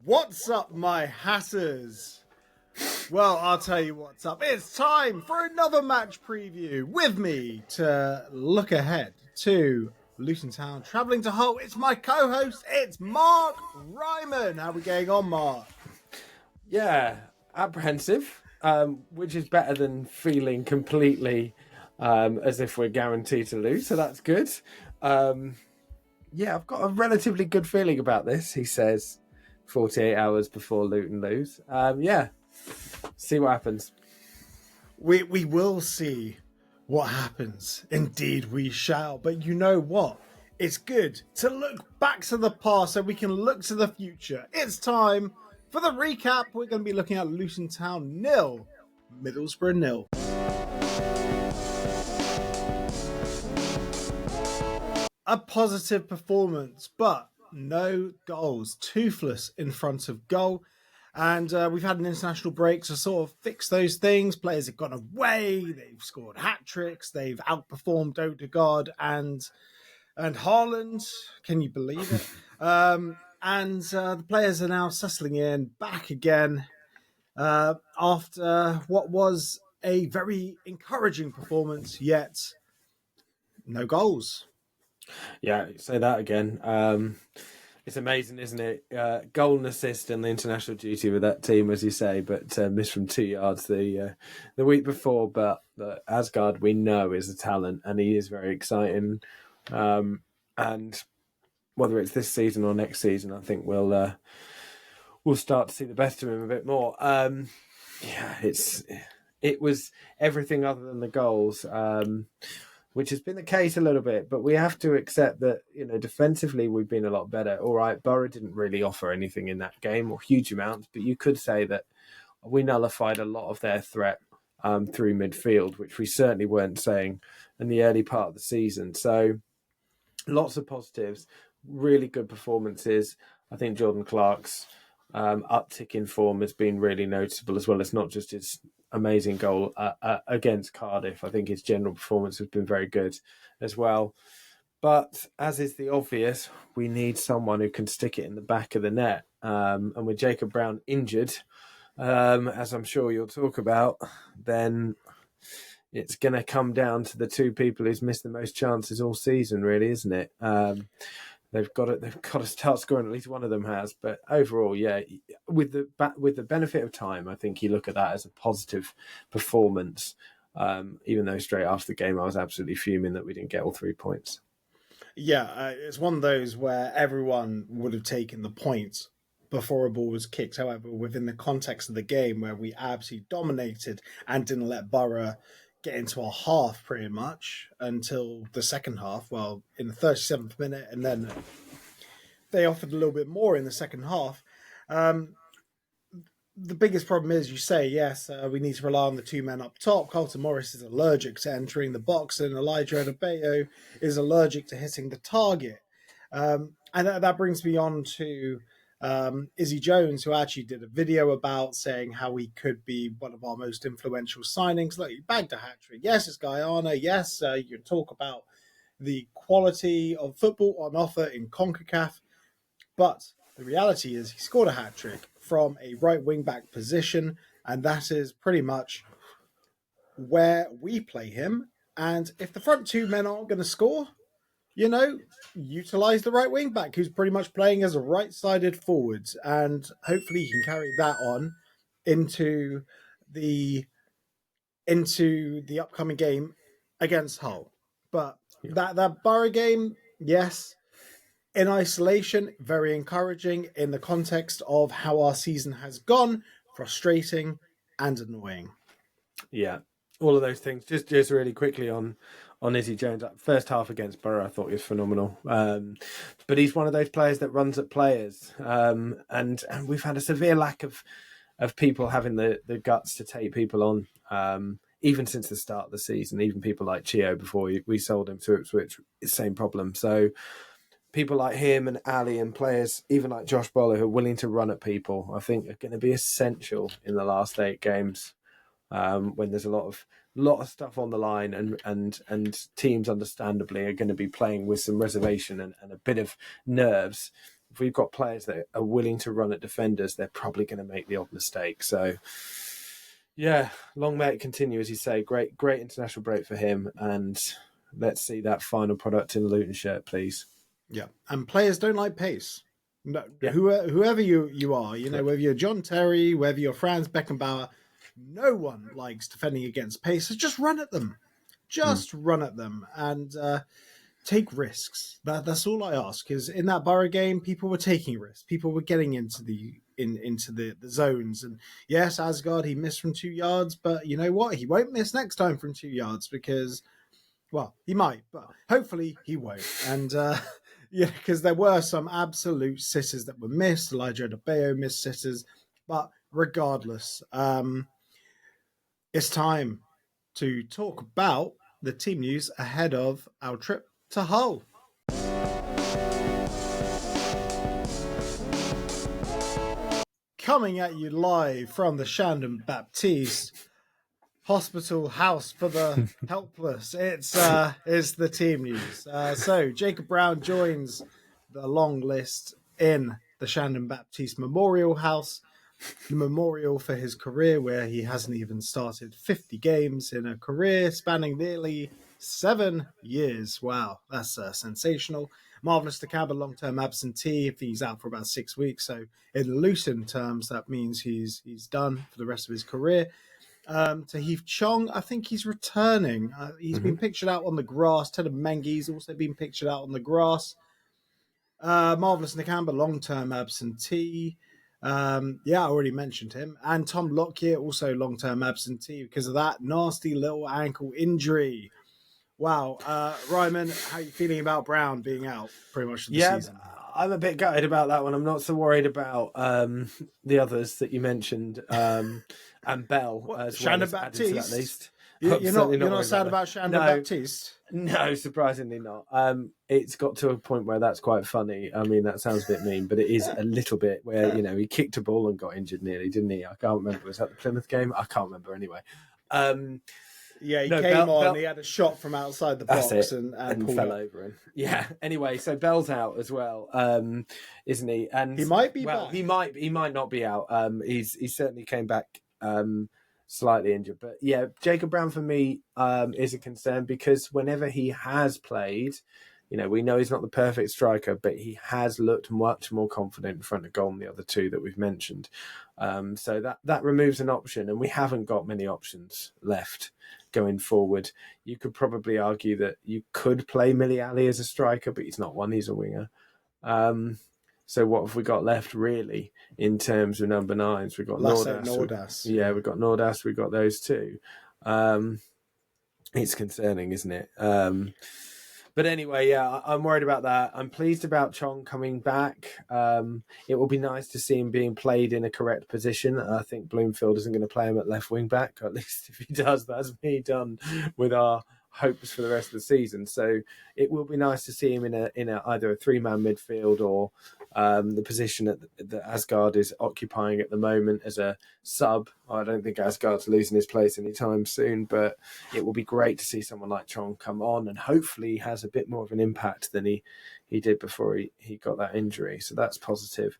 What's up, my hatters? Well, I'll tell you what's up. It's time for another match preview with me to look ahead to Luton Town travelling to Hull. It's my co-host, it's Mark Ryman. How are we getting on, Mark? Yeah, apprehensive, which is better than feeling completely as if we're guaranteed to lose, so that's good. I've got a relatively good feeling about this, he says, 48 hours before Luton lose. See what happens. We will see what happens. Indeed, we shall. But you know what? It's good to look back to the past so we can look to the future. It's time for the recap. We're going to be looking at Luton Town 0, Middlesbrough 0. A positive performance, but no goals. Toothless in front of goal. And we've had an international break to sort of fix those things. Players have gone away. They've scored hat-tricks. They've outperformed Odegaard and Haaland. Can you believe it? The players are now settling in back again after what was a very encouraging performance, yet no goals. Yeah, say that again. It's amazing, isn't it? Goal and assist and the international duty with that team, as you say, but missed from 2 yards the week before. But Asgard, we know, is a talent, and he is very exciting. And whether it's this season or next season, I think we'll start to see the best of him a bit more. It was everything other than the goals. Which has been the case a little bit, but we have to accept that, defensively we've been a lot better. All right, Borough didn't really offer anything in that game or huge amounts, but you could say that we nullified a lot of their threat through midfield, which we certainly weren't saying in the early part of the season. So lots of positives, really good performances. I think Jordan Clark's uptick in form has been really noticeable as well. It's not just his amazing goal against Cardiff. I think his general performance has been very good as well. But as is the obvious, we need someone who can stick it in the back of the net. And with Jacob Brown injured, as I'm sure you'll talk about, then it's going to come down to the two people who's missed the most chances all season, really, isn't it? They've got to start scoring. At least one of them has. But overall, yeah, with the benefit of time, I think you look at that as a positive performance. Even though straight after the game, I was absolutely fuming that we didn't get all 3 points. Yeah, it's one of those where everyone would have taken the points before a ball was kicked. However, within the context of the game where we absolutely dominated and didn't let Borough get into our half pretty much until the second half, well, in the 37th minute, and then they offered a little bit more in the second half. The biggest problem is, you say, yes, we need to rely on the two men up top. Carlton Morris is allergic to entering the box, and Elijah Adebayo is allergic to hitting the target. And that brings me on to Izzy Jones, who actually did a video about saying how he could be one of our most influential signings. Look, he bagged a hat-trick. Yes, it's Guyana. Yes, you can talk about the quality of football on offer in CONCACAF. But the reality is he scored a hat-trick from a right wing-back position, and that is pretty much where we play him. And if the front two men aren't going to score, utilize the right wing back who's pretty much playing as a right-sided forward, and hopefully he can carry that on into the upcoming game against Hull. But that Borough game, yes, in isolation, very encouraging. In the context of how our season has gone, frustrating and annoying. Yeah, all of those things. Just really quickly on Izzy Jones. First half against Borough, I thought he was phenomenal. But he's one of those players that runs at players. And we've had a severe lack of people having the guts to take people on, even since the start of the season. Even people like Chio before we sold him to Ipswich, same problem. So people like him and Ali and players, even like Josh Bowler, who are willing to run at people, I think are going to be essential in the last 8 games. When there's a lot of stuff on the line, and teams understandably are going to be playing with some reservation and a bit of nerves if we've got players that are willing to run at defenders, they're probably going to make the odd mistake. So, yeah, long may it continue, as you say. Great international break for him, and let's see that final product in the Luton shirt, please. Yeah, and players don't like pace. No, Yeah. whoever you are, you know, whether you're John Terry, whether you're Franz Beckenbauer, no one likes defending against pace. So just run at them. Just run at them and take risks. That's all I ask. Because in that Borough game, people were taking risks. People were getting into the zones. And yes, Asgard, he missed from 2 yards, but you know what? He won't miss next time from 2 yards because, well, he might, but hopefully he won't. And yeah, because there were some absolute sitters that were missed. Elijah Adebayo missed sitters, but regardless, it's time to talk about the team news ahead of our trip to Hull. Coming at you live from the Shandon Baptiste Hospital House for the Helpless. It's the team news. So Jacob Brown joins the long list in the Shandon Baptiste Memorial House, the memorial for his career where he hasn't even started 50 games in a career spanning nearly 7 years. Wow, that's sensational. Marvellous Nakamba, long-term absentee. If he's out for about 6 weeks, so in Luton terms, that means he's done for the rest of his career. Tahith Chong, I think he's returning. He's been pictured out on the grass. Ted Mengi's also been pictured out on the grass. Marvellous Nakamba, long-term absentee. I already mentioned him. And Tom Lockyer, also long-term absentee because of that nasty little ankle injury. Wow. Ryman, how are you feeling about Brown being out pretty much for the season? I'm a bit gutted about that one. I'm not so worried about the others that you mentioned, and Bell as Shandon well. As Baptiste. At least. You're not sad about Shandon Baptiste? No, surprisingly not. It's got to a point where that's quite funny. I mean, that sounds a bit mean, but it is a little bit where, he kicked a ball and got injured nearly, didn't he? I can't remember. Was that the Plymouth game? I can't remember anyway. He came on. He had a shot from outside the box and fell over him. Yeah. Anyway, so Bell's out as well, isn't he? And he might be back. He might not be out. He certainly came back slightly injured, but yeah, Jacob Brown for me is a concern because whenever he has played, we know he's not the perfect striker, but he has looked much more confident in front of goal than the other two that we've mentioned. So that removes an option, and we haven't got many options left going forward. You could probably argue that you could play Millie Ali as a striker, but he's not one, he's a winger. So what have we got left really in terms of number nines? We've got Nordas. Yeah, we've got Nordas, we've got those two. It's concerning, isn't it? But anyway, yeah, I'm worried about that. I'm pleased about Chong coming back. It will be nice to see him being played in a correct position. I think Bloomfield isn't going to play him at left wing back. At least if he does, that's me done with our hopes for the rest of the season. So it will be nice to see him in a either a 3-man midfield or the position that Asgard is occupying at the moment as a sub. I don't think Asgard's losing his place anytime soon, but it will be great to see someone like Chong come on and hopefully he has a bit more of an impact than he did before he got that injury. So that's positive.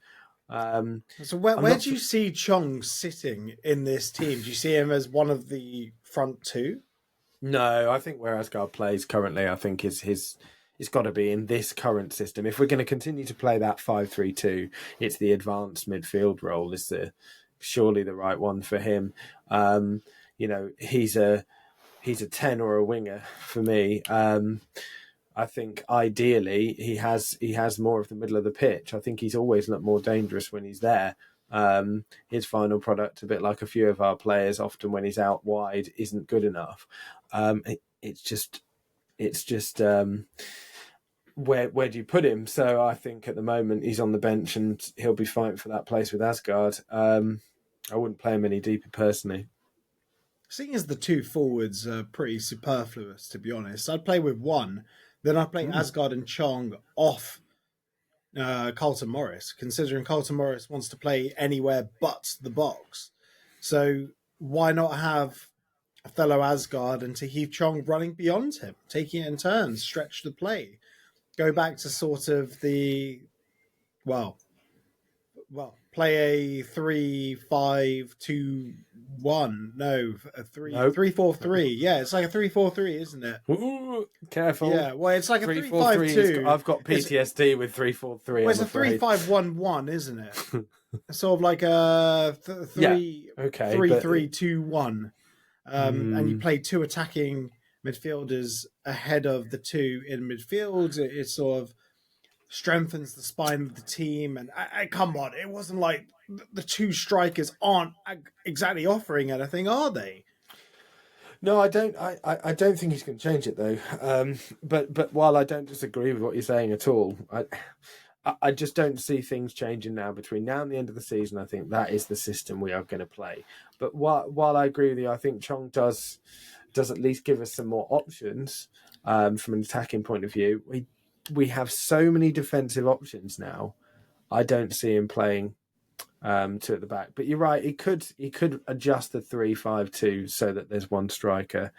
So where do you see Chong sitting in this team? Do you see him as one of the front two? No, I think where Asgard plays currently, I think it's got to be in this current system. If we're going to continue to play that 5-3-2, it's the advanced midfield role is surely the right one for him. He's a 10 or a winger for me. I think ideally he has more of the middle of the pitch. I think he's always looked more dangerous when he's there. His final product, a bit like a few of our players, often when he's out wide, isn't good enough. It's just where do you put him? So I think at the moment he's on the bench and he'll be fighting for that place with Asgard. I wouldn't play him any deeper personally. Seeing as the two forwards are pretty superfluous, to be honest, I'd play with one. Then I'd play Asgard and Chong off Carlton Morris, considering Carlton Morris wants to play anywhere but the box. So why not have a fellow Asgard and Tahith Chong running beyond him, taking it in turns, stretch the play, go back to sort of the Well, play a 3-5-2-1. No, a Nope. 3-4-3. Yeah, it's like a 3-4-3, isn't it? Ooh, careful. Yeah, well, it's like a 3-4-3. 3-5-2. I've got PTSD with 3-4-3. Well, it's I'm a afraid. 3-5-1-1, isn't it? Sort of like a Okay, 3-3-2-1. And you play two attacking midfielders ahead of the two in midfield. It sort of strengthens the spine of the team. And come on, it wasn't like the two strikers aren't exactly offering anything, are they? No, I don't. I don't think he's going to change it though. But while I don't disagree with what you're saying at all, I just don't see things changing now. Between now and the end of the season, I think that is the system we are going to play. But while I agree with you, I think Chong does at least give us some more options from an attacking point of view. We have so many defensive options now. I don't see him playing two at the back. But you're right. He could adjust the 3-5-2 so that there's one striker.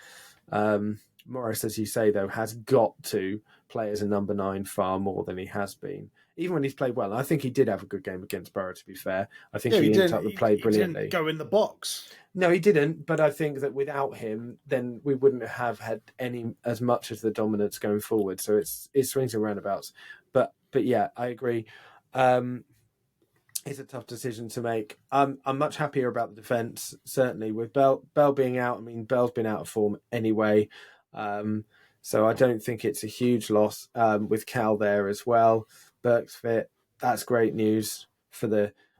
Morris, as you say, though, has got to play as a number 9 far more than he has been. Even when he's played well, I think he did have a good game against Borough, to be fair. I think he linked up the play brilliantly. He didn't go in the box. No, he didn't, but I think that without him, then we wouldn't have had as much as the dominance going forward. So it swings and roundabouts. But yeah, I agree. It's a tough decision to make. I'm much happier about the defence, certainly, with Bell being out. I mean, Bell's been out of form anyway. So I don't think it's a huge loss with Cal there as well. Burke's fit. That's great news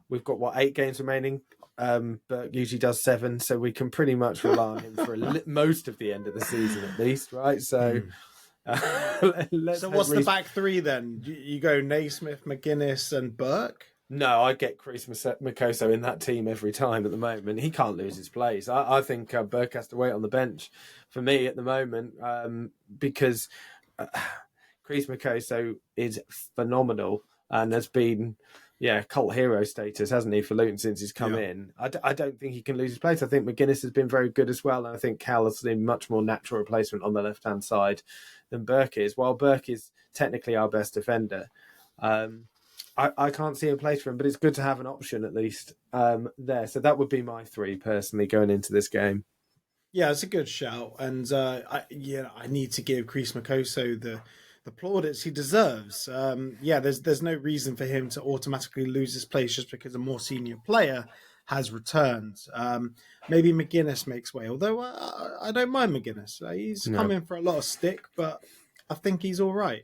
we've got 8 games remaining. Burke usually does 7, so we can pretty much rely on him for most of the end of the season at least, right? So, so what's the back three then? You go Naismith, McGuinness, and Burke. No, I get Chris Mikoso in that team every time at the moment. He can't lose his place. I think Burke has to wait on the bench for me at the moment because Chris Mikoso is phenomenal and has been, cult hero status, hasn't he, for Luton since he's come in. I don't think he can lose his place. I think McGuinness has been very good as well, and I think Cal has been much more natural replacement on the left-hand side than Burke is. While Burke is technically our best defender, I can't see a place for him, but it's good to have an option at least there. So that would be my 3 personally going into this game. Yeah, it's a good shout, and I need to give Chris Mikoso the plaudits he deserves. There's no reason for him to automatically lose his place just because a more senior player has returned. Maybe McGuinness makes way, although I don't mind McGuinness. He's come in for a lot of stick, but I think he's all right.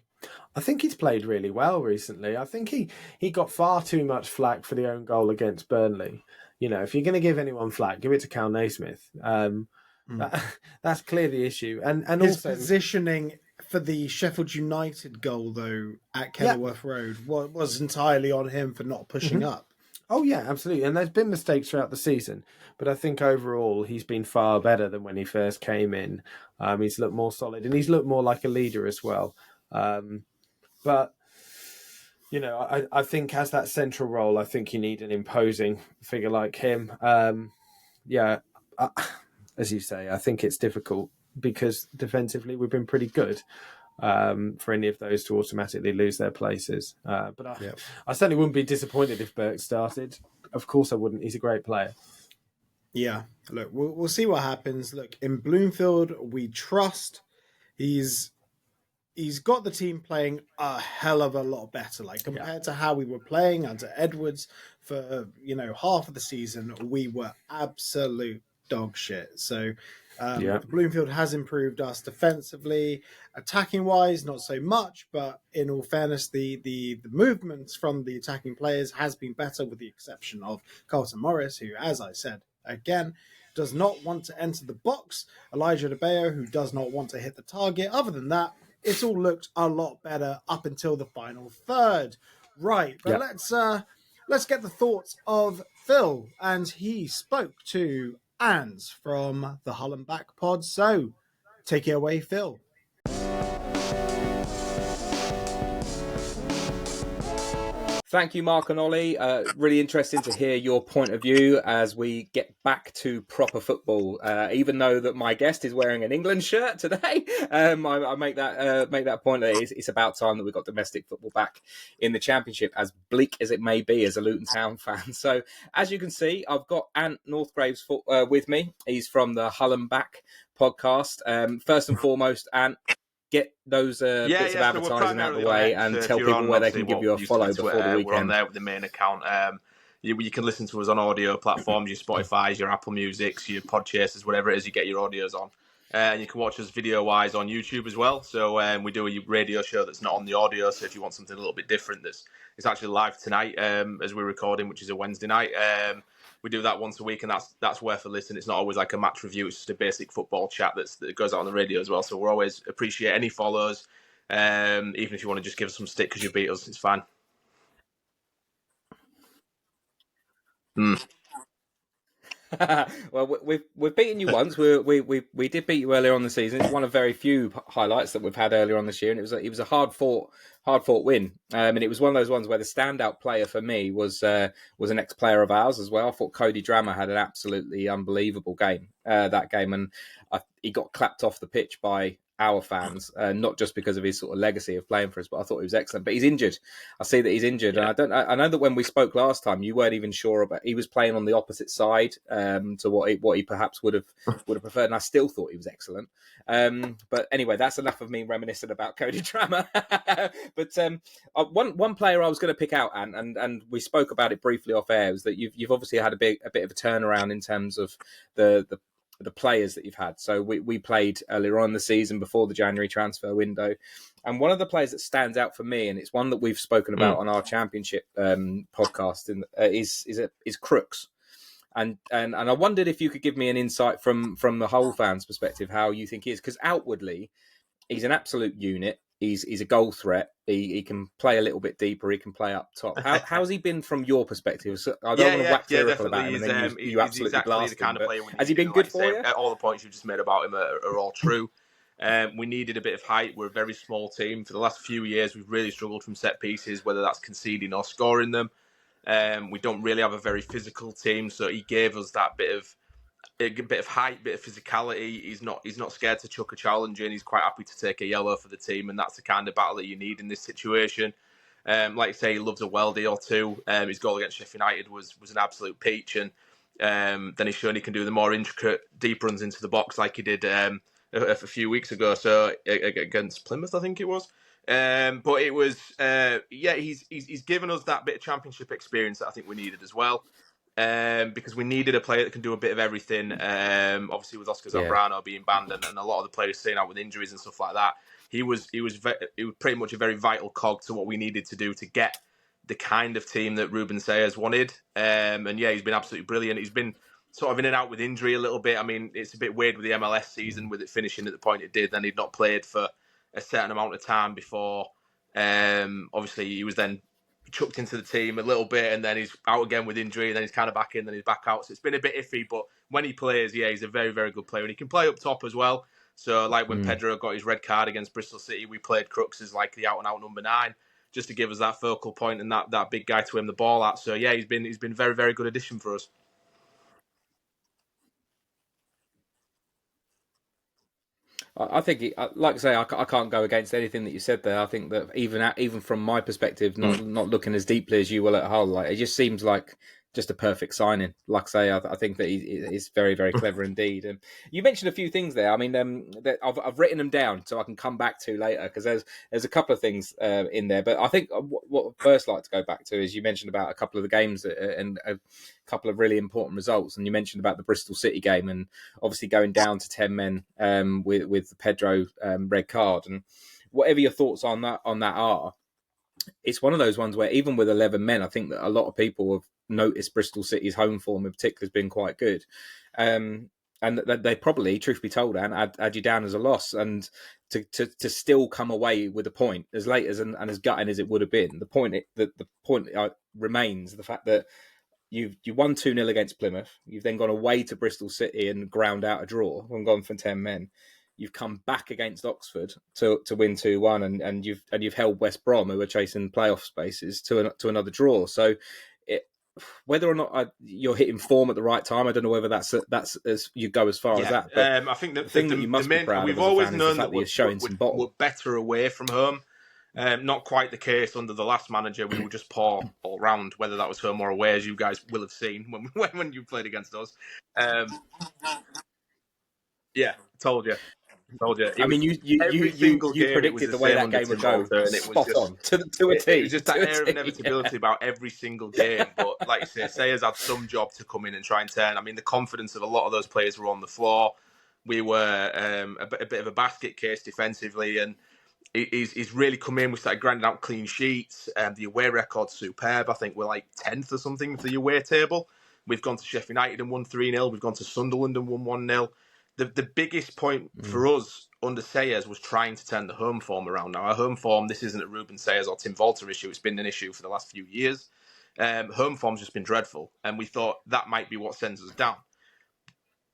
I think he's played really well recently. I think he got far too much flack for the own goal against Burnley. You know, if you're going to give anyone flack, give it to Cal Naismith. That's clearly the issue. And his also positioning for the Sheffield United goal, though, at Kenilworth Road was entirely on him for not pushing up. Oh, yeah, absolutely. And there's been mistakes throughout the season. But I think overall he's been far better than when he first came in. He's looked more solid and he's looked more like a leader as well. But, you know, I think as that central role, I think you need an imposing figure like him. As you say, I think it's difficult because defensively we've been pretty good for any of those to automatically lose their places. But I certainly wouldn't be disappointed if Burke started. Of course I wouldn't. He's a great player. Yeah, look, we'll see what happens. Look, in Bloomfield, we trust. He's got the team playing a hell of a lot better. Like compared to how we were playing under Edwards for half of the season, we were absolute dog shit. So Bloomfield has improved us defensively, attacking wise, not so much. But in all fairness, the movements from the attacking players has been better, with the exception of Carlton Morris, who, as I said again, does not want to enter the box. Elijah DeBeo, who does not want to hit the target. Other than that, it's all looked a lot better up until the final third. Right, but let's get the thoughts of Phil, and he spoke to Ans from the Hull and Back pod. So take it away, Phil. Thank you, Mark and Ollie. Really interesting to hear your point of view as we get back to proper football. Even though that my guest is wearing an England shirt today, I make that point that it's about time that we got domestic football back in the Championship, as bleak as it may be as a Luton Town fan. So, as you can see, I've got Ant Northgraves with me. He's from the Hull and Back podcast. First and foremost, Ant, get those bits of advertising out of the way and tell people where they can give you a follow before the weekend. We're on there with the main account. You can listen to us on audio platforms, your Spotify's, your Apple Music's, your Podchasers, whatever it is you get your audios on. And you can watch us video-wise on YouTube as well. So we do a radio show that's not on the audio. So if you want something a little bit different, it's actually live tonight as we're recording, which is a Wednesday night. We do that once a week, and that's worth a listen. It's not always like a match review; it's just a basic football chat that goes out on the radio as well. So we'll always appreciate any follows, even if you want to just give us some stick because you beat us, it's fine. Well, we've beaten you once. We did beat you earlier on the season. It's one of very few highlights that we've had earlier on this year, and it was a hard fought win. And it was one of those ones where the standout player for me was an ex player of ours as well. I thought Cody Drammer had an absolutely unbelievable game that game, and he got clapped off the pitch by our fans, not just because of his sort of legacy of playing for us, but I thought he was excellent. But he's injured. I see that he's injured, and I know that when we spoke last time, you weren't even sure about. He was playing on the opposite side to what he perhaps would have preferred, and I still thought he was excellent. But anyway, that's enough of me reminiscing about Cody Drammer. But one player I was going to pick out, and we spoke about it briefly off air, was that you've obviously had a bit of a turnaround in terms of the players that you've had. So we played earlier on in the season before the January transfer window, and one of the players that stands out for me, and it's one that we've spoken about on our Championship podcast, is Crooks. And I wondered if you could give me an insight from the Hull fans' perspective how you think he is, because outwardly he's an absolute unit. He's a goal threat. He can play a little bit deeper. He can play up top. How's he been from your perspective? So I don't want to wax lyrical about him, and then you absolutely exactly blast him. Has he been good for you? All the points you just made about him are all true. We needed a bit of height. We're a very small team. For the last few years, we've really struggled from set pieces, whether that's conceding or scoring them. We don't really have a very physical team, so he gave us that bit of height, bit of physicality. He's not scared to chuck a challenge in. He's quite happy to take a yellow for the team, and that's the kind of battle that you need in this situation. Like you say, he loves a weldy or two. His goal against Sheffield United was an absolute peach, and then he's shown he can do the more intricate deep runs into the box like he did a few weeks ago. So against Plymouth, I think it was. But it was he's given us that bit of Championship experience that I think we needed as well. Because we needed a player that can do a bit of everything. Obviously, with Oscar Zambrano being banned and a lot of the players staying out with injuries and stuff like that, he was pretty much a very vital cog to what we needed to do to get the kind of team that Ruben Sayers wanted. And yeah, he's been absolutely brilliant. He's been sort of in and out with injury a little bit. I mean, it's a bit weird with the MLS season with it finishing at the point it did. Then he'd not played for a certain amount of time before. Obviously, he was then chucked into the team a little bit, and then he's out again with injury, and then he's kind of back in, then he's back out. So it's been a bit iffy, but when he plays, yeah, he's a very, very good player, and he can play up top as well. So like when Pedro got his red card against Bristol City, we played Crooks as like the out-and-out number 9, just to give us that focal point and that big guy to aim the ball at. So yeah, he's been a very, very good addition for us. I think, like I say, I can't go against anything that you said there. I think that even from my perspective, not looking as deeply as you will at Hull, like it just seems like just a perfect signing. Like I say, I think that he's very, very clever indeed. And you mentioned a few things there. I mean, that I've written them down so I can come back to later, because there's a couple of things in there. But I think what I'd first like to go back to is you mentioned about a couple of the games and a couple of really important results. And you mentioned about the Bristol City game and obviously going down to 10 men with the Pedro red card. And whatever your thoughts on that are, it's one of those ones where even with 11 men, I think that a lot of people have noticed Bristol City's home form in particular has been quite good. And they probably, truth be told, had you down as a loss, and to still come away with a point as late as and as gutting as it would have been. The point remains the fact that you won 2-0 against Plymouth. You've then gone away to Bristol City and ground out a draw and gone for 10 men. you've come back against Oxford to win 2-1, and you've held West Brom, who are chasing playoff spaces, to another draw. So whether or not you're hitting form at the right time, I don't know whether that's as you go as far as that. But I think the thing that you must be proud we've of as a always fan is the known fact that you're showing some bottom. we're better away from home. Not quite the case under the last manager. We were just poor all round, whether that was home or away, as you guys will have seen when you played against us. Yeah, told you. I mean, you predicted the way that game would go, and it was just on to a T. It was just that air of inevitability about every single game. But like you say, Sayers had some job to come in and try and turn. I mean, the confidence of a lot of those players were on the floor. We were a bit of a basket case defensively, and he's really come in. We started grinding out clean sheets. The away record's superb. I think we're like 10th or something for the away table. We've gone to Sheffield United and won 3-0. We've gone to Sunderland and won 1-0. The biggest point for us under Sayers was trying to turn the home form around. Now, our home form, this isn't a Ruben Sayers or Tim Volter issue. It's been an issue for the last few years. Home form's just been dreadful, and we thought that might be what sends us down.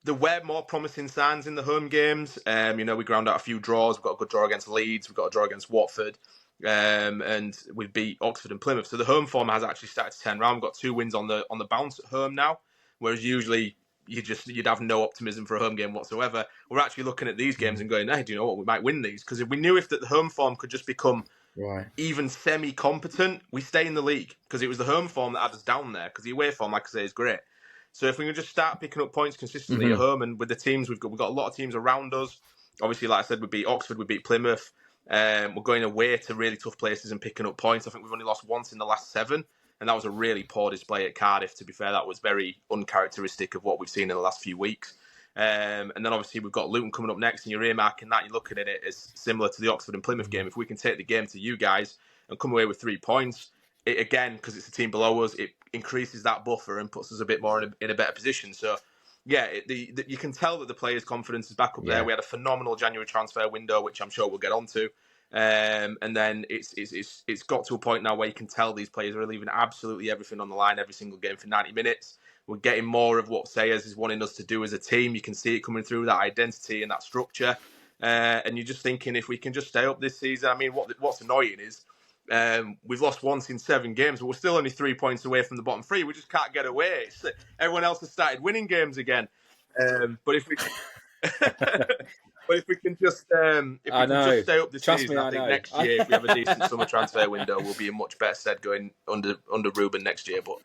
There were more promising signs in the home games. We ground out a few draws. We've got a good draw against Leeds. We've got a draw against Watford. And we beat Oxford and Plymouth. So the home form has actually started to turn around. We've got 2 wins on the bounce at home now, whereas usually you'd have no optimism for a home game whatsoever. We're actually looking at these games and going, hey, do you know what? We might win these. Because if we knew if the home form could just become even semi-competent, we stay in the league. Because it was the home form that had us down there. Because the away form, like I say, is great. So if we can just start picking up points consistently at home, and with the teams, we've got a lot of teams around us. Obviously, like I said, we beat Oxford, we beat Plymouth. We're going away to really tough places and picking up points. I think we've only lost once in the last 7. And that was a really poor display at Cardiff. To be fair, that was very uncharacteristic of what we've seen in the last few weeks. And then obviously we've got Luton coming up next, and you're earmarking that. You're looking at it as similar to the Oxford and Plymouth game. If we can take the game to you guys and come away with 3 points, it, again, because it's a team below us, it increases that buffer and puts us a bit more in a better position. So, yeah, you can tell that the players' confidence is back up there. We had a phenomenal January transfer window, which I'm sure we'll get onto. And then it's got to a point now where you can tell these players are leaving absolutely everything on the line every single game for 90 minutes. We're getting more of what Sayers is wanting us to do as a team. You can see it coming through, that identity and that structure. And you're just thinking, if we can just stay up this season, I mean, what's annoying is we've lost once in 7 games, but we're still only 3 points away from the bottom 3. We just can't get away. Everyone else has started winning games again. But if we... But if we can just just stay up this season, I think next year, if we have a decent summer transfer window, we'll be in much better stead going under Ruben next year. But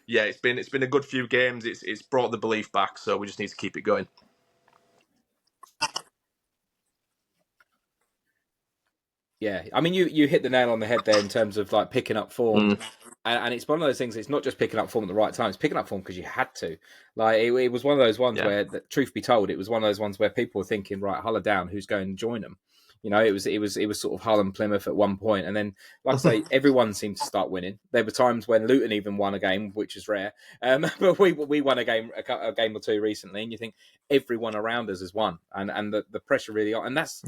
yeah, it's been a good few games. It's brought the belief back, so we just need to keep it going. Yeah, I mean, you hit the nail on the head there in terms of like picking up form. And it's one of those things, it's not just picking up form at the right time, it's picking up form because you had to. Like, it was one of those ones where, truth be told, it was one of those ones where people were thinking, right, Hull are down, who's going to join them? You know, it was sort of Hull and Plymouth at one point. And then, like I say, everyone seemed to start winning. There were times when Luton even won a game, which is rare. But we won a game or two recently, and you think everyone around us has won. And the pressure really on. And that's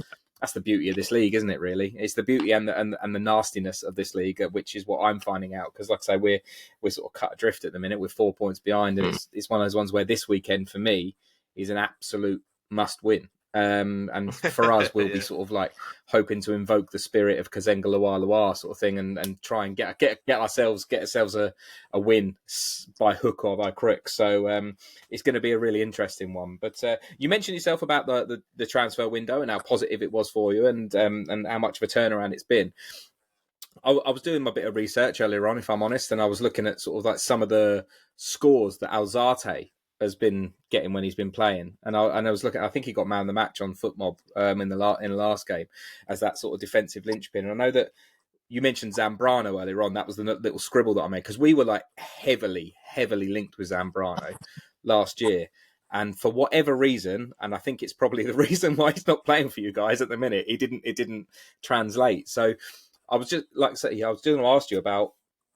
the beauty of this league, isn't it, really? It's the beauty and the nastiness of this league, which is what I'm finding out. Because, like I say, we're sort of cut adrift at the minute. We're 4 points behind. And it's one of those ones where this weekend, for me, is an absolute must-win. And for us, we'll be sort of like hoping to invoke the spirit of Kazenga Loa Loa sort of thing and try and get ourselves a win by hook or by crook. So it's going to be a really interesting one. But you mentioned yourself about the transfer window and how positive it was for you and how much of a turnaround it's been. I was doing my bit of research earlier on, if I'm honest, and I was looking at sort of like some of the scores that Alzate has been getting when he's been playing, and I was looking. I think he got man of the match on FootMob in the last game as that sort of defensive linchpin. And I know that you mentioned Zambrano earlier on. That was the little scribble that I made because we were like heavily linked with Zambrano last year, and for whatever reason, and I think it's probably the reason why he's not playing for you guys at the minute. It didn't translate. So I was just like I say, I was going to ask you about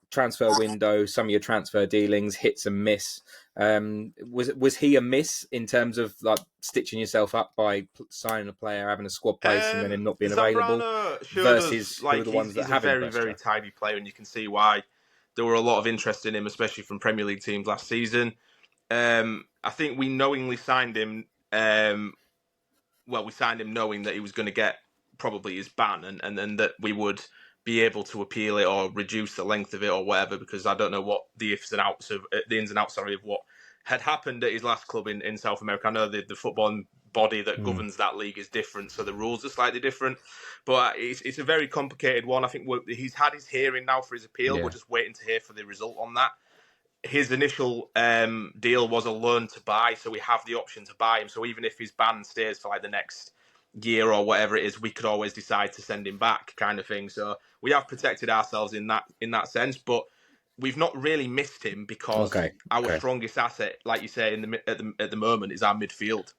transfer window, some of your transfer dealings, hits and miss. Was he a miss in terms of like stitching yourself up by signing a player, having a squad place, and then him not being available? Versus like, who are the ones that have impressed you? He's a very tidy player, and you can see why there were a lot of interest in him, especially from Premier League teams last season. I think we knowingly signed him we signed him knowing that he was going to get probably his ban, and then that we would be able to appeal it or reduce the length of it or whatever, because I don't know what the ins and outs of what had happened at his last club in South America. I know the footballing body that governs that league is different, so the rules are slightly different. But it's a very complicated one. I think he's had his hearing now for his appeal. Yeah. We're just waiting to hear for the result on that. His initial deal was a loan to buy, so we have the option to buy him. So even if his ban stays for like the next year or whatever it is, we could always decide to send him back, kind of thing. So we have protected ourselves in that sense, but we've not really missed him because our strongest asset, like you say, at the moment, is our midfield.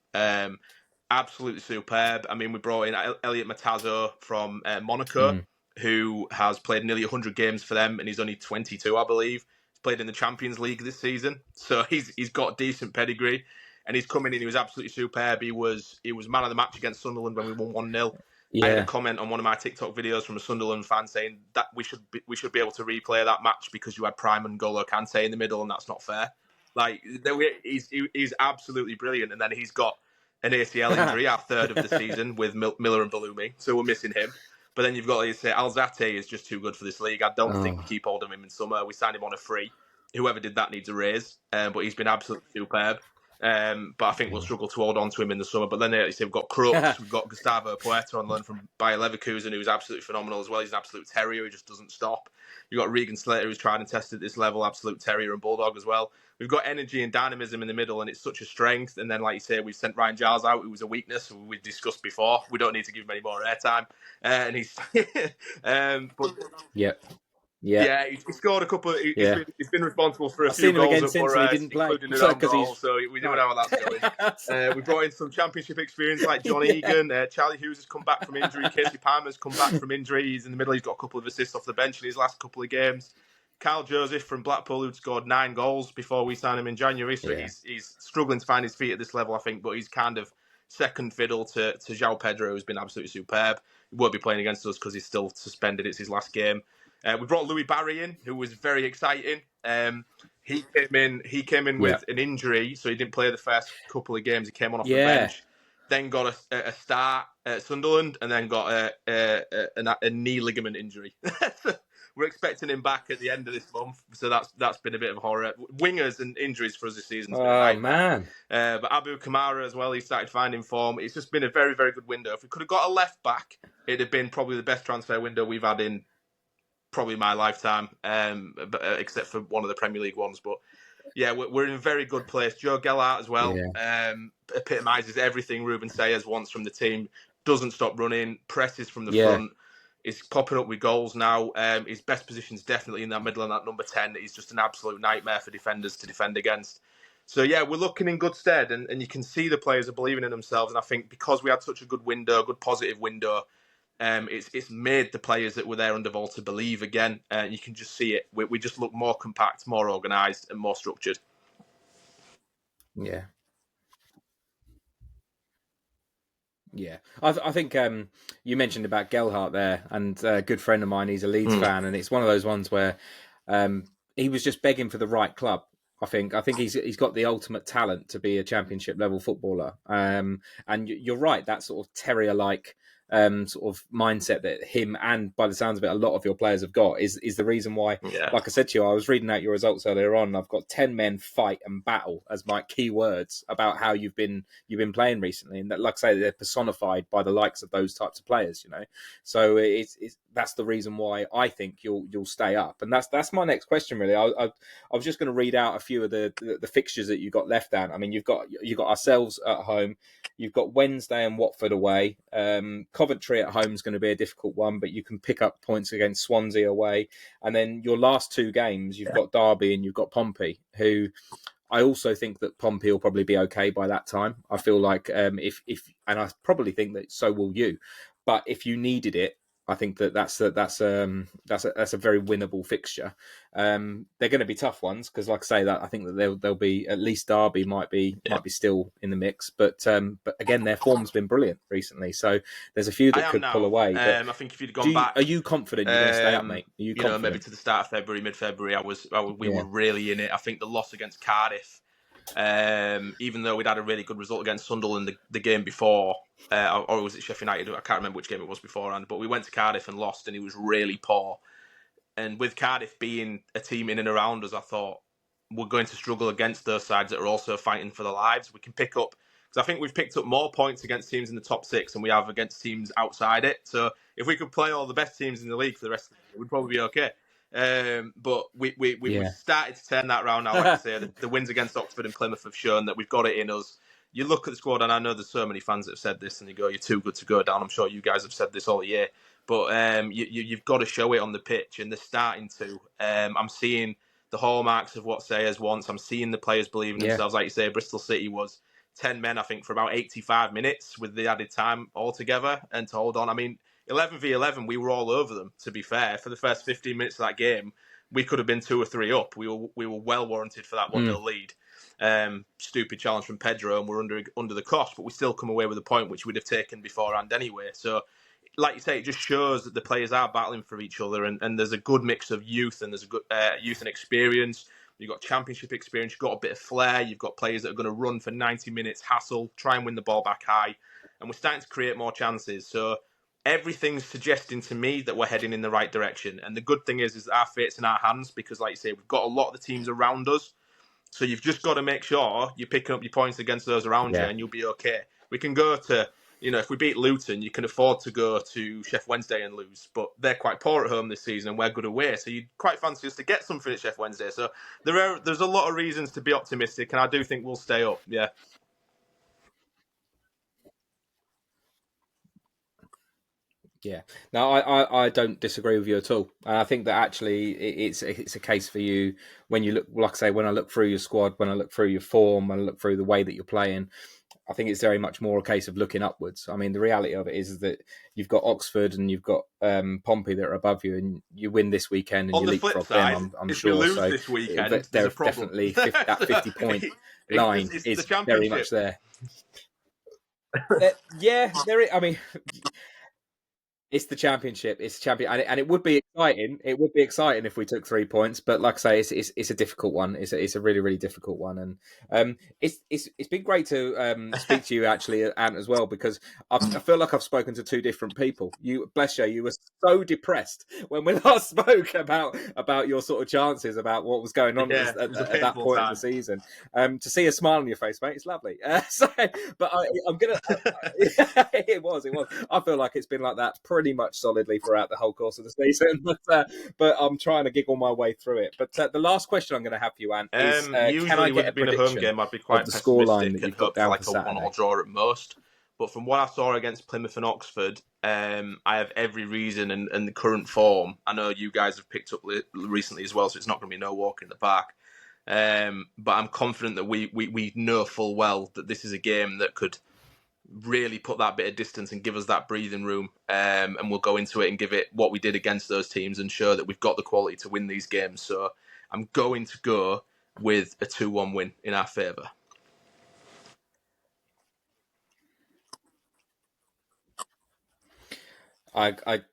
Absolutely superb. I mean, we brought in Elliot Matazzo from Monaco, who has played nearly 100 games for them, and he's only 22, I believe. He's played in the Champions League this season, so he's got decent pedigree. And he's coming in. He was absolutely superb. He was man of the match against Sunderland when we won 1-0. I had a comment on one of my TikTok videos from a Sunderland fan saying that we should be able to replay that match because you had Prime and N'Golo Kante in the middle, and that's not fair. Like he's absolutely brilliant. And then he's got an ACL injury, our third of the season, with Miller and Bellumi, so we're missing him. But then you've got to say Alzate is just too good for this league. I don't think we keep hold of him in summer. We signed him on a free. Whoever did that needs a raise, but he's been absolutely superb. But I think we'll struggle to hold on to him in the summer. But then, like you say, we've got Crooks, we've got Gustavo Poeta on loan from Bayer Leverkusen, who's absolutely phenomenal as well. He's an absolute terrier. He just doesn't stop. You've got Regan Slater, who's tried and tested at this level, absolute terrier and bulldog as well. We've got energy and dynamism in the middle, and it's such a strength. And then, like you say, we've sent Ryan Giles out, who was a weakness we've discussed before. We don't need to give him any more airtime. And he's... Yeah, he scored a couple. He's been responsible for a few goals for us, including an own goal. So we don't know how that's going. We brought in some championship experience like Jonny Egan. Charlie Hughes has come back from injury. Casey Palmer's come back from injury. He's in the middle. He's got a couple of assists off the bench in his last couple of games. Kyle Joseph from Blackpool, who'd scored 9 goals before we signed him in January. So he's struggling to find his feet at this level, I think. But he's kind of second fiddle to João Pedro, who's been absolutely superb. He won't be playing against us because he's still suspended. It's his last game. We brought Louis Barry in, who was very exciting. He came in with an injury, so he didn't play the first couple of games. He came on off the bench, then got a start at Sunderland, and then got a knee ligament injury. We're expecting him back at the end of this month, so that's been a bit of a horror. Wingers and injuries for us this season. Man! But Abu Kamara as well, he started finding form. It's just been a very, very good window. If we could have got a left back, it'd have been probably the best transfer window we've had in probably my lifetime, except for one of the Premier League ones. But yeah, we're in a very good place. Joe Gellart as well epitomises everything Ruben Sayers wants from the team. Doesn't stop running, presses from the front. Is popping up with goals now. His best position is definitely in that middle and that number 10. He's just an absolute nightmare for defenders to defend against. So yeah, we're looking in good stead, and you can see the players are believing in themselves. And I think because we had such a good window, good positive window, it's made the players that were there under Vol to believe again. You can just see it. We just look more compact, more organised, and more structured. Yeah. Yeah, I think you mentioned about Gelhardt there, and a good friend of mine, he's a Leeds fan, and it's one of those ones where he was just begging for the right club. I think he's got the ultimate talent to be a championship level footballer. And you're right, that sort of terrier-like sort of mindset that him and, by the sounds of it, a lot of your players have got is the reason why. Like I said to you, I was reading out your results earlier on, and I've got 10 men, fight and battle as my key words about how you've been playing recently, and that, like I say, they're personified by the likes of those types of players, you know. So it's that's the reason why I think you'll stay up, and that's my next question really. I was just going to read out a few of the fixtures that you got left down. I mean, you've got ourselves at home. You've got Wednesday and Watford away. Coventry at home is going to be a difficult one, but you can pick up points against Swansea away. And then your last 2 games, you've got Derby and you've got Pompey, who I also think that Pompey will probably be okay by that time. I feel like if and I probably think that so will you. But if you needed it, I think that's a very winnable fixture. They're going to be tough ones because, like I say, that I think that they'll be, at least Derby might be still in the mix. But again, their form's been brilliant recently, so there's a few that could pull away. I think if you'd gone back, are you confident you're going to stay up, mate? Are you maybe to the start of February, mid-February, we were really in it. I think the loss against Cardiff Even though we'd had a really good result against Sunderland the game before, or was it Sheffield United? I can't remember which game it was beforehand, but we went to Cardiff and lost, and it was really poor. And with Cardiff being a team in and around us, I thought we're going to struggle against those sides that are also fighting for their lives. We can pick up, because I think we've picked up more points against teams in the top six than we have against teams outside it. So if we could play all the best teams in the league for the rest of the year, we'd probably be okay. But we started to turn that around now. Like I say, the wins against Oxford and Plymouth have shown that we've got it in us. You look at the squad, and I know there's so many fans that have said this, and you go, "You're too good to go down." I'm sure you guys have said this all year, but you've got to show it on the pitch, and they're starting to. I'm seeing the hallmarks of what Sayers wants. I'm seeing the players believe in themselves. Like you say, Bristol City was 10 men, I think, for about 85 minutes with the added time altogether, and to hold on. I mean, 11v11, we were all over them, to be fair. For the first 15 minutes of that game, we could have been 2 or 3 up. We were well warranted for that 1-0 lead. Stupid challenge from Pedro, and we're under the cost, but we still come away with a point which we'd have taken beforehand anyway. So, like you say, it just shows that the players are battling for each other, and there's a good mix of youth, and there's a good youth and experience. You've got championship experience, you've got a bit of flair, you've got players that are going to run for 90 minutes, hassle, try and win the ball back high, and we're starting to create more chances. So everything's suggesting to me that we're heading in the right direction. And the good thing is our fate's in our hands, because, like you say, we've got a lot of the teams around us. So you've just got to make sure you're picking up your points against those around you, and you'll be okay. We can go to, if we beat Luton, you can afford to go to Sheff Wednesday and lose, but they're quite poor at home this season, and we're good away. So you'd quite fancy us to get something at Sheff Wednesday. So there's a lot of reasons to be optimistic, and I do think we'll stay up. Yeah. Yeah, no, I don't disagree with you at all. I think that actually it's a case for you when you look, like I say, when I look through your squad, when I look through your form, when I look through the way that you're playing, I think it's very much more a case of looking upwards. I mean, the reality of it is that you've got Oxford and you've got Pompey that are above you, and you win this weekend and on you the flip leapfrog side, them. I'm if sure. we lose so this weekend, there's a problem. definitely that 50-point line is very much there. There is. I mean. It's the championship. It's the champion, and it would be exciting. It would be exciting if we took 3 points, but like I say, it's a difficult one. It's a really, really difficult one, and it's been great to speak to you actually, Ant, as well, because I feel like I've spoken to 2 different people. You, bless you were so depressed when we last spoke about your sort of chances, about what was going on at that point in the season. To see a smile on your face, mate, it's lovely. But I'm gonna. It was. I feel like it's been like that pretty much solidly throughout the whole course of the season, but I'm trying to giggle my way through it. But the last question I'm going to have for you, Ant, is can I get a prediction a home game? I'd be quite of the scoreline that you've got down like for a Saturday? 1-1 draw at most. But from what I saw against Plymouth and Oxford, I have every reason, and the current form, I know you guys have picked up recently as well, so it's not going to be no walk in the park. But I'm confident that we know full well that this is a game that could really put that bit of distance and give us that breathing room, and we'll go into it and give it what we did against those teams and show that we've got the quality to win these games. So I'm going to go with a 2-1 win in our favour. I think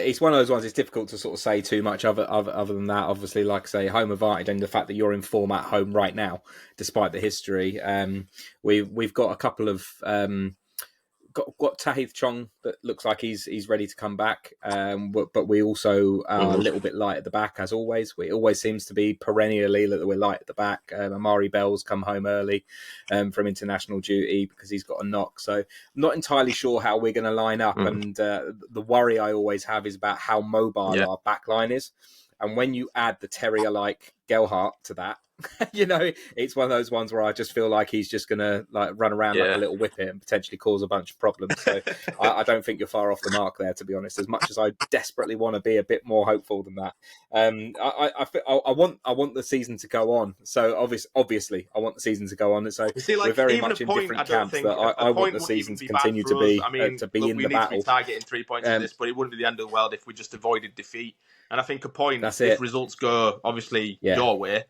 it's one of those ones. It's difficult to sort of say too much other than that. Obviously, like I say, home advantage, and the fact that you're in form at home right now, despite the history. We've got a couple of got Tahith Chong that looks like he's ready to come back, but we also are a little bit light at the back, as always. It always seems to be perennially that we're light at the back. Amari Bell's come home early from international duty because he's got a knock, so I'm not entirely sure how we're going to line up. And the worry I always have is about how mobile our back line is, and when you add the terrier-like Gelhardt to that, it's one of those ones where I just feel like he's just going to run around like a little whippet and potentially cause a bunch of problems. So I don't think you're far off the mark there, to be honest, as much as I desperately want to be a bit more hopeful than that. I want the season to go on. So obviously I want the season to go on. So we're very much in different camps. I want the season to continue to be in the battle. We need to be targeting 3 points in this, but it wouldn't be the end of the world if we just avoided defeat. And I think a point, if results go obviously your way,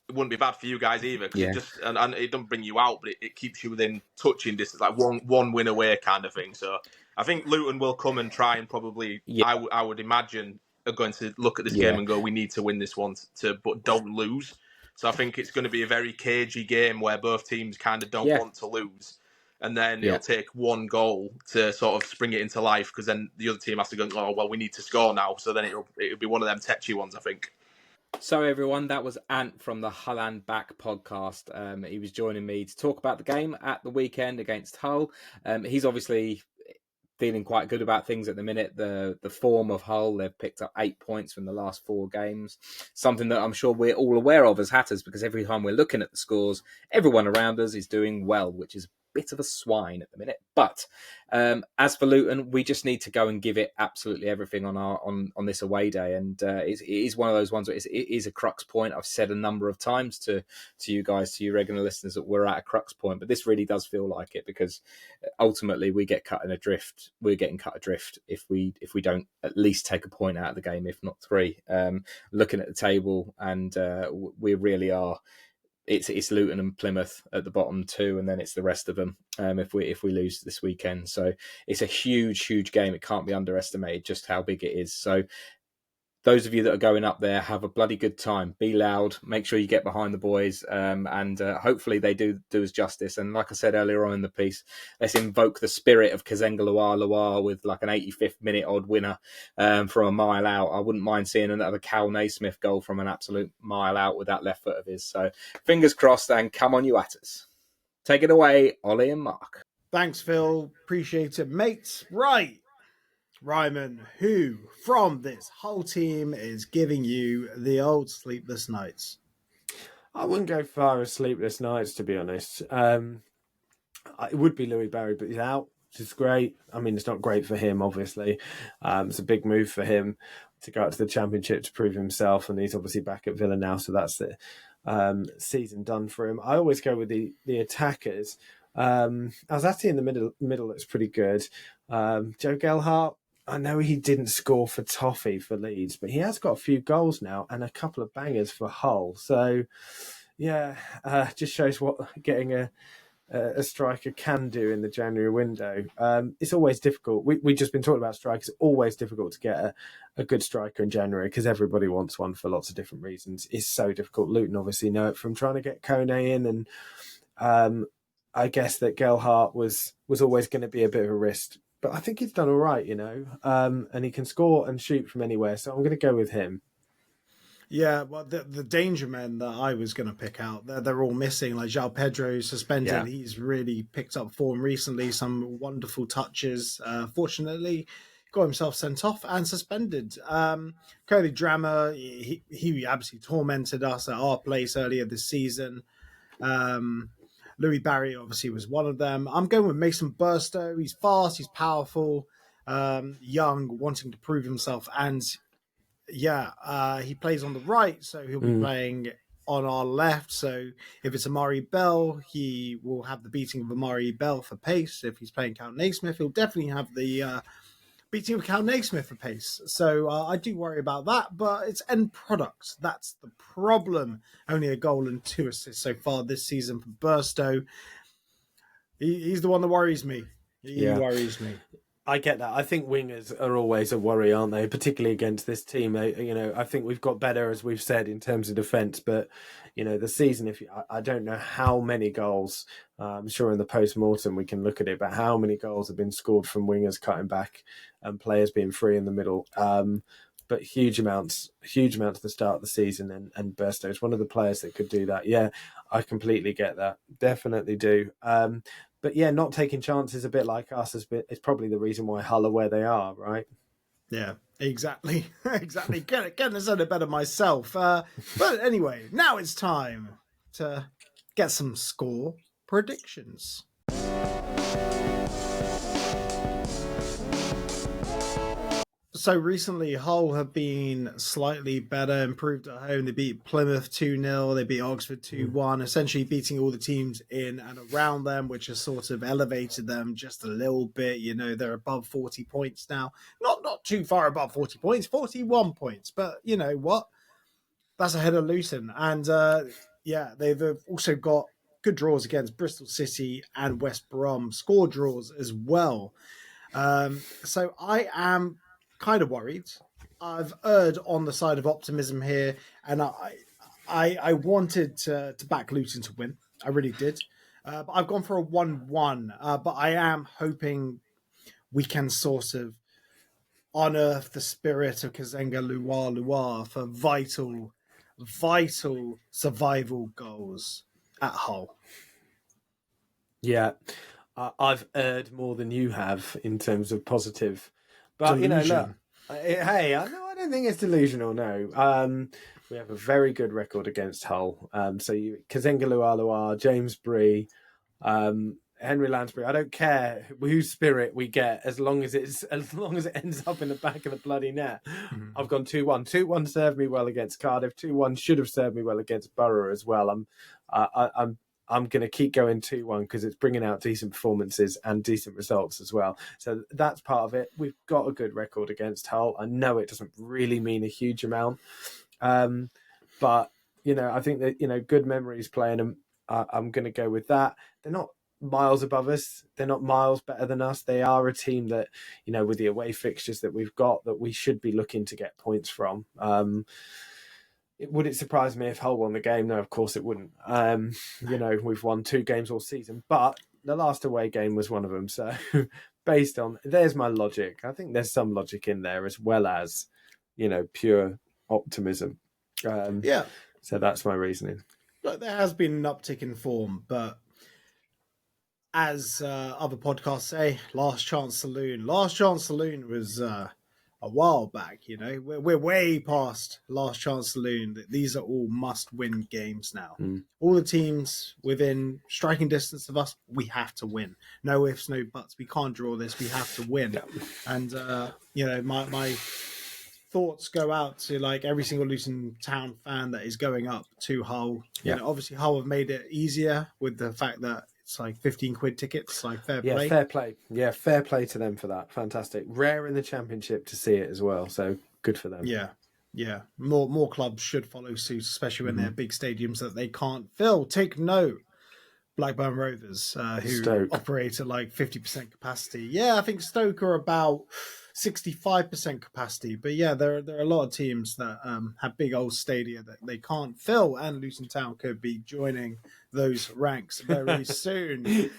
it wouldn't be bad for you guys either, because it just and it doesn't bring you out, but it keeps you within touching distance, like one win away kind of thing. So I think Luton will come and try and probably, I would imagine, are going to look at this game and go, we need to win this one, but don't lose. So I think it's going to be a very cagey game where both teams kind of don't want to lose. And then it'll take one goal to sort of spring it into life, because then the other team has to go, oh, well, we need to score now. So then it'll be one of them tetchy ones, I think. So everyone, that was Ant from the Hull and Back podcast. He was joining me to talk about the game at the weekend against Hull. He's obviously feeling quite good about things at the minute. The form of Hull, they've picked up 8 points from the last 4 games. Something that I'm sure we're all aware of as Hatters, because every time we're looking at the scores, everyone around us is doing well, which is a bit of a swine at the minute. But as for Luton, we just need to go and give it absolutely everything on this away day. And it is one of those ones where it is a crux point. I've said a number of times to you guys, to you regular listeners, that we're at a crux point. But this really does feel like it, because ultimately we get cut adrift. We're getting cut adrift if we don't at least take a point out of the game, if not 3. Looking at the table, and we really are. It's Luton and Plymouth at the bottom 2, and then it's the rest of them if we lose this weekend. So it's a huge game. It can't be underestimated just how big it is. So those of you that are going up there, have a bloody good time. Be loud. Make sure you get behind the boys, and hopefully they do us justice. And like I said earlier on in the piece, let's invoke the spirit of Kazenga Loire with like an 85th minute odd winner from a mile out. I wouldn't mind seeing another Cal Naismith goal from an absolute mile out with that left foot of his. So fingers crossed, and come on, you Hatters. Take it away, Ollie and Mark. Thanks, Phil. Appreciate it, mates. Right. Ryman, who from this whole team is giving you the old sleepless nights? I wouldn't go far as sleepless nights, to be honest. It would be Louis Barry, but he's out, which is great. I mean, it's not great for him, obviously. It's a big move for him to go out to the Championship to prove himself, and he's obviously back at Villa now, so that's the season done for him. I always go with the attackers. Alzati in the middle looks pretty good. Joe Gelhardt, I know he didn't score for Toffee for Leeds, but he has got a few goals now and a couple of bangers for Hull. So, yeah, just shows what getting a striker can do in the January window. It's always difficult. We've just been talking about strikers. It's always difficult to get a good striker in January because everybody wants one for lots of different reasons. It's so difficult. Luton obviously know it from trying to get Kone in, and I guess that Gelhardt was always going to be a bit of a risk. But I think he's done all right, and he can score and shoot from anywhere. So I'm going to go with him. Yeah, well, the danger men that I was going to pick out, they're all missing. Like João Pedro suspended. Yeah. He's really picked up form recently, some wonderful touches. Fortunately, got himself sent off and suspended. Cody Drama, he absolutely tormented us at our place earlier this season. Louis Barry obviously was one of them. I'm going with Mason Burstow. He's fast, he's powerful, young, wanting to prove himself. And he plays on the right, so he'll be playing on our left. So if it's Amari Bell, he will have the beating of Amari Bell for pace. If he's playing Cal Naismith, he'll definitely have the beating of Cal Naismith for pace. So I do worry about that, but it's end product. That's the problem. Only a goal and 2 assists so far this season for Burstow. He's the one that worries me. He worries me. I get that. I think wingers are always a worry, aren't they? Particularly against this team. I think we've got better, as we've said, in terms of defence. But the season, I don't know how many goals. I'm sure in the post-mortem we can look at it, but how many goals have been scored from wingers cutting back and players being free in the middle? But huge amounts at the start of the season, and Burstow is one of the players that could do that. Yeah, I completely get that. Definitely do. But yeah, not taking chances, a bit like us, is probably the reason why Hull are where they are, right? Yeah, exactly. Exactly. Getting this a better myself. But anyway, now it's time to get some score predictions. So recently, Hull have been slightly better, improved at home. They beat Plymouth 2-0. They beat Oxford 2-1, essentially beating all the teams in and around them, which has sort of elevated them just a little bit. They're above 40 points now. Not too far above 40 points, 41 points. But you know what? That's ahead of Luton. And they've also got good draws against Bristol City and West Brom, score draws as well. So I am kind of worried. I've erred on the side of optimism here, and I wanted to back Luton to win. I really did. But I've gone for a 1-1. But I am hoping we can sort of unearth the spirit of Kazenga Luar for vital survival goals at Hull. Yeah, I've erred more than you have in terms of positive. But, you know, look, Delusion. hey, I don't think it's delusional, no. We have a very good record against Hull. So Kazenga Luar, James Bree, Henry Lansbury. I don't care whose spirit we get, as long as it ends up in the back of the bloody net. Mhm. I've gone 2-1. 2-1 served me well against Cardiff. 2-1 should have served me well against Borough as well. I'm going to keep going 2-1 because it's bringing out decent performances and decent results as well. So that's part of it. We've got a good record against Hull. I know it doesn't really mean a huge amount, but you know, I think that, you know, good memories playing them. I'm going to go with that. They're not miles above us. They're not miles better than us. They are a team that, you know, with the away fixtures that we've got, that we should be looking to get points from. Would it surprise me if Hull won the game? No, of course it wouldn't. You know, we've won 2 games all season, but the last away game was one of them. So based on, there's my logic. I think there's some logic in there as well as, you know, pure optimism. Yeah. So that's my reasoning. Look, there has been an uptick in form, but as other podcasts say, Last Chance Saloon. Last Chance Saloon was a while back, you know. We're way past Last Chance Saloon. These are all must-win games now. All the teams within striking distance of us, we have to win. No ifs, no buts. We can't draw this. We have to win. Yeah. And, you know, my thoughts go out to like every single Luton Town fan that is going up to Hull. Yeah. You know, obviously Hull have made it easier with the fact that it's like 15 quid tickets, like fair play. Yeah, fair play. Yeah, fair play to them for that. Fantastic. Rare in the Championship to see it as well, so good for them. Yeah. More clubs should follow suit, especially when they're big stadiums that they can't fill. Take note, Blackburn Rovers, who Stoke operate at like 50% capacity. Yeah, I think Stoke are about 65% capacity. But yeah, there are a lot of teams that have big old stadia that they can't fill, and Luton Town could be joining those ranks very soon.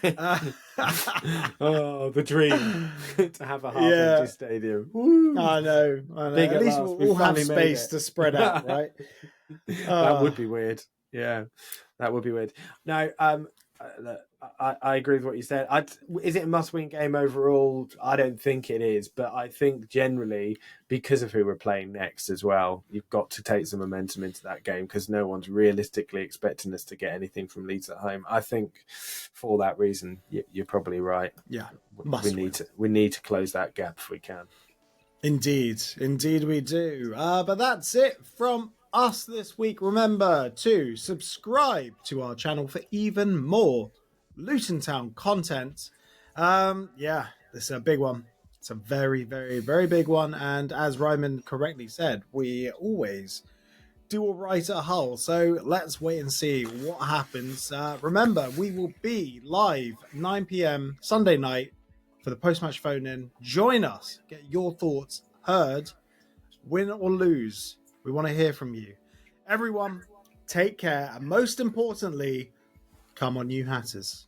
Oh, the dream to have a half-empty stadium. Woo. I know. Big at least last. we'll We all have finally made space it. to spread out, right? That would be weird. Yeah, that would be weird. No, I agree with what you said. Is it a must-win game overall? I don't think it is, but I think generally, because of who we're playing next as well, you've got to take some momentum into that game because no one's realistically expecting us to get anything from Leeds at home. I think for that reason, you're probably right. Yeah, we need to close that gap if we can. Indeed we do. But that's it from us this week. Remember to subscribe to our channel for even more Luton Town content. Yeah, this is a big one. It's a very, very, very big one. And as Ryman correctly said, we always do all right at Hull. So let's wait and see what happens. Remember, we will be live 9 p.m. Sunday night for the post-match phone-in. Join us. Get your thoughts heard. Win or lose. We want to hear from you. Everyone, take care. And most importantly, come on, you Hatters.